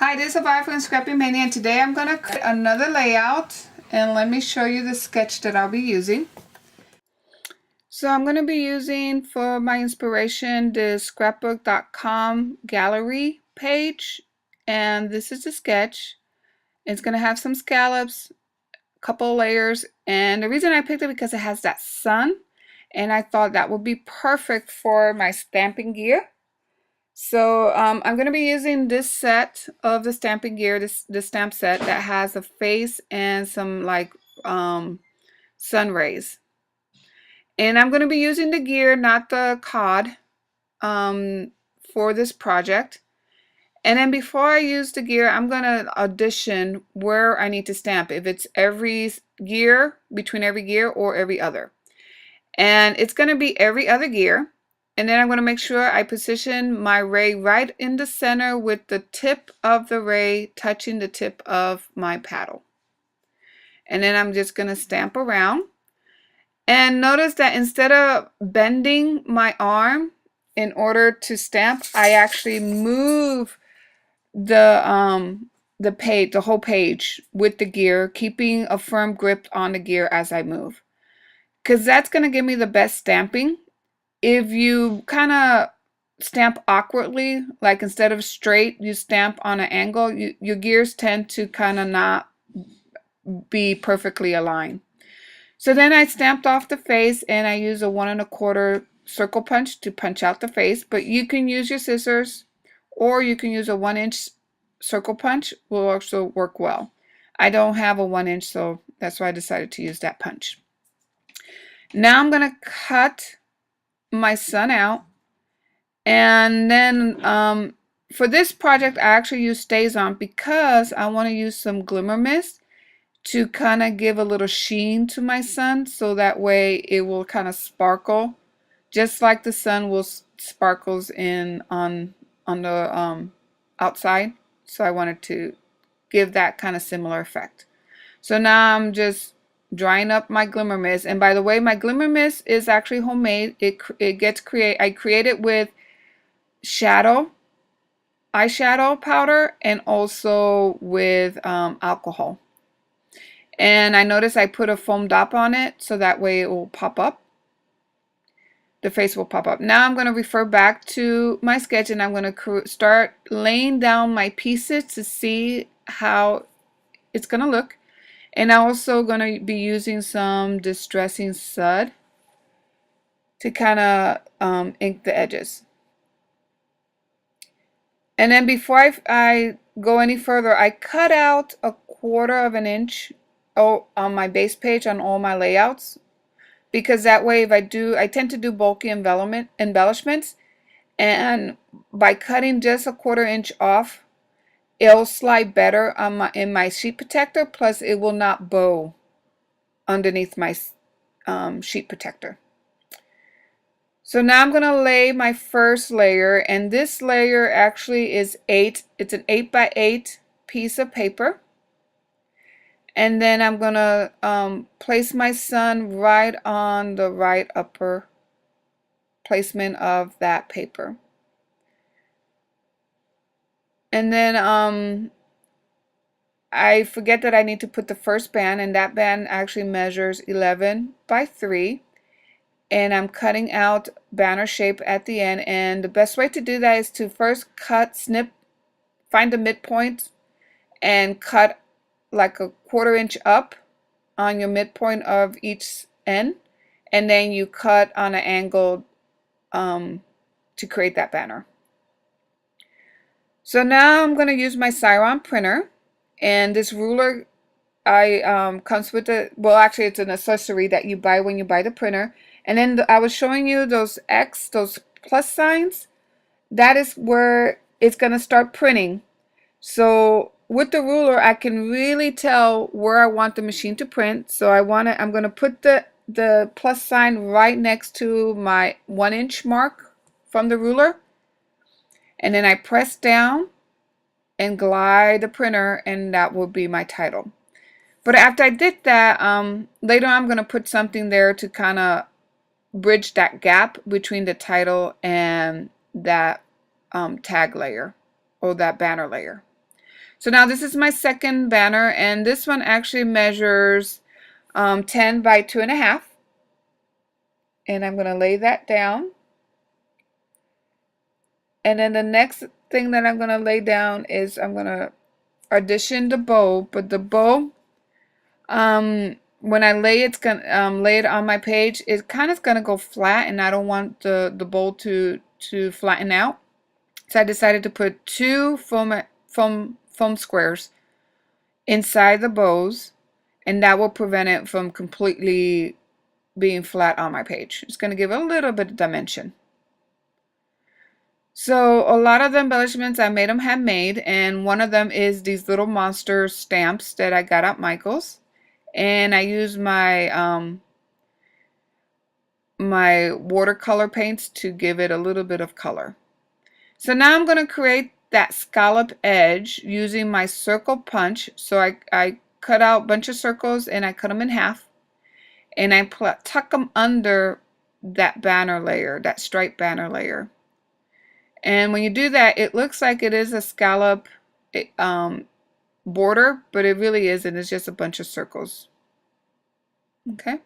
Hi, this is Abaya from Scrappy Mania, and today I'm going to create another layout, and let me show you the sketch that I'll be using. So I'm going to be using for my inspiration the scrapbook.com gallery page, and this is the sketch. It's going to have some scallops, a couple layers, and the reason I picked it because it has that sun, and I thought that would be perfect for my stamping gear. So I'm going to be using this set of the stamping gear, this stamp set that has a face and some like sun rays. And I'm going to be using the gear, not the cod, for this project. And then before I use the gear, I'm going to audition where I need to stamp, if it's every gear, between every gear, or every other. And it's going to be every other gear. And then I'm going to make sure I position my ray right in the center with the tip of the ray touching the tip of my paddle. And then I'm just going to stamp around. And notice that instead of bending my arm in order to stamp, I actually move the page, the whole page with the gear, keeping a firm grip on the gear as I move. Because that's going to give me the best stamping. If you kind of stamp awkwardly, like instead of straight, you stamp on an angle, your gears tend to kind of not be perfectly aligned. So then I stamped off the face and I use a 1 1/4 circle punch to punch out the face, but you can use your scissors or you can use a 1-inch circle punch, will also work well. I don't have a 1-inch, so that's why I decided to use that punch. Now I'm going to cut my sun out, and then for this project I actually use StazOn because I want to use some Glimmer Mist to kind of give a little sheen to my sun, so that way it will kind of sparkle just like the sun will sparkles in on the outside. So I wanted to give that kind of similar effect. So now I'm just drying up my Glimmer Mist, and by the way, my Glimmer Mist is actually homemade. I create it with eyeshadow powder, and also with alcohol. And I notice I put a foam dot on it so that way it will pop up. The face will pop up. Now I'm going to refer back to my sketch, and I'm going to start laying down my pieces to see how it's going to look. And I'm also going to be using some distressing sud to kind of ink the edges. And then before I go any further, I cut out a 1/4 inch on my base page on all my layouts, because that way if I tend to do bulky embellishments, and by cutting just a 1/4 inch off, it'll slide better on in my sheet protector, plus it will not bow underneath my sheet protector. So now I'm going to lay my first layer, and this layer actually is it's an 8 by 8 piece of paper. And then I'm going to place my sun right on the right upper placement of that paper. And then I forget that I need to put the first band, and that band actually measures 11 by 3. And I'm cutting out banner shape at the end, and the best way to do that is to first find the midpoint and cut like a 1/4 inch up on your midpoint of each end, and then you cut on an angle to create that banner. So now I'm going to use my Xyron printer, and this ruler comes with actually it's an accessory that you buy when you buy the printer. And then I was showing you those plus signs. That is where it's going to start printing. So with the ruler, I can really tell where I want the machine to print. So I'm going to put the plus sign right next to my 1-inch mark from the ruler. And then I press down and glide the printer, and that will be my title. But after I did that, later I'm going to put something there to kind of bridge that gap between the title and that tag layer or that banner layer. So now this is my second banner, and this one actually measures 10 by 2.5. And I'm going to lay that down. And then the next thing that I'm going to lay down is I'm going to addition the bow, but the bow, when I lay lay it on my page, it kind of gonna go flat, and I don't want the bowl to flatten out. So I decided to put two foam squares inside the bows, and that will prevent it from completely being flat on my page. It's gonna give a little bit of dimension. So a lot of the embellishments, I made them handmade, and one of them is these little monster stamps that I got at Michael's. And I use my my watercolor paints to give it a little bit of color. So now I'm going to create that scallop edge using my circle punch. So I cut out a bunch of circles and I cut them in half, and I tuck them under that banner layer, that stripe banner layer. And when you do that, it looks like it is a scallop border, but it really isn't. It's just a bunch of circles. Okay.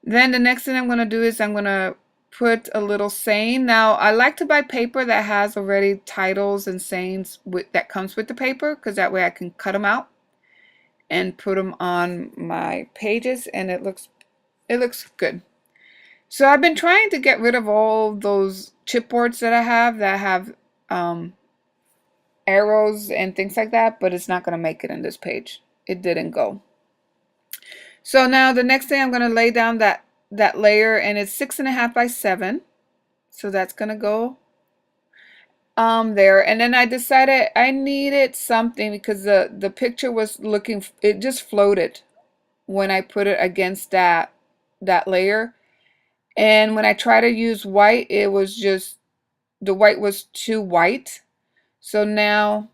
Then the next thing I'm going to do is I'm going to put a little saying. Now, I like to buy paper that has already titles and sayings that comes with the paper, because that way I can cut them out and put them on my pages, and it looks good. So I've been trying to get rid of all those chipboards that I have arrows and things like that, but it's not going to make it in this page. It didn't go. So now the next thing I'm going to lay down that layer, and it's 6.5 by 7. So that's going to go there. And then I decided I needed something, because the picture was looking, it just floated when I put it against that layer. And when I try to use white, it was just, the white was too white. So now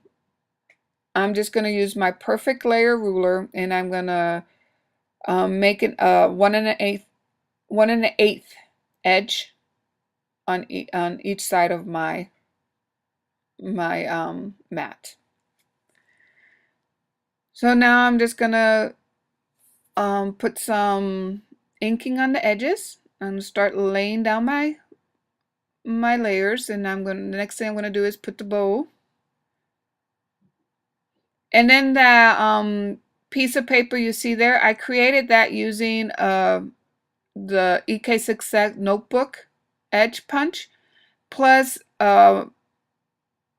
I'm just going to use my perfect layer ruler, and I'm going to make it 1 1/8 edge on each side of my mat. So now I'm just gonna put some inking on the edges. I'm gonna start laying down my layers, and the next thing I'm gonna do is put the bow. And then the piece of paper you see there, I created that using the EK Success notebook edge punch, plus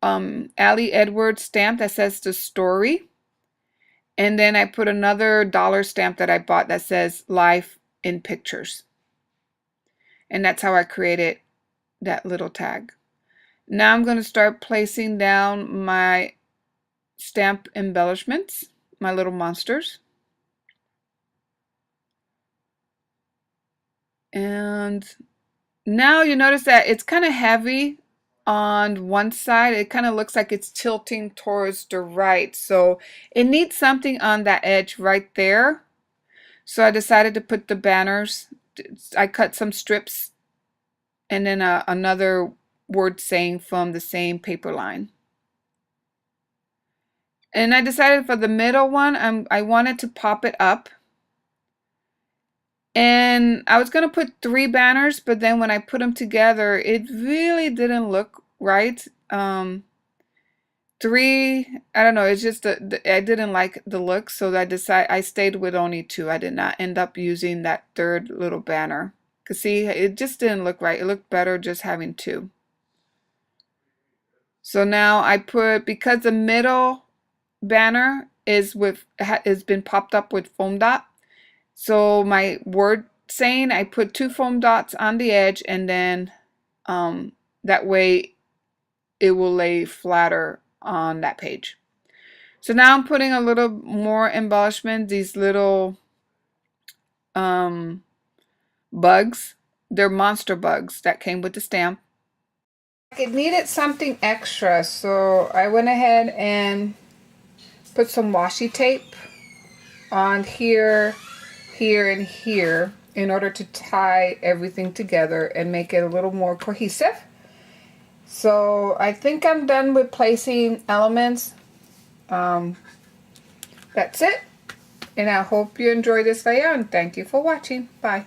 Allie Edwards stamp that says the story. And then I put another dollar stamp that I bought that says life in pictures. And that's how I created that little tag. Now I'm going to start placing down my stamp embellishments, my little monsters. And now you notice that it's kind of heavy on one side. It kind of looks like it's tilting towards the right. So it needs something on that edge right there. So I decided to put the banners. I cut some strips and then another word saying from the same paper line. And I decided for the middle one, I wanted to pop it up. And I was going to put 3 banners, but then when I put them together, it really didn't look right. 3, I don't know, it's just I didn't like the look, so I stayed with only 2. I did not end up using that third little banner. Because see, it just didn't look right. It looked better just having 2. So now I put, because the middle banner has been popped up with foam dot. So my word saying, I put 2 foam dots on the edge, and then that way it will lay flatter on that page. So now I'm putting a little more embellishment, these little bugs. They're monster bugs that came with the stamp. It needed something extra, so I went ahead and put some washi tape on here, here, and here in order to tie everything together and make it a little more cohesive. So I think I'm done with placing elements. That's it. And I hope you enjoy this layout, and thank you for watching. Bye.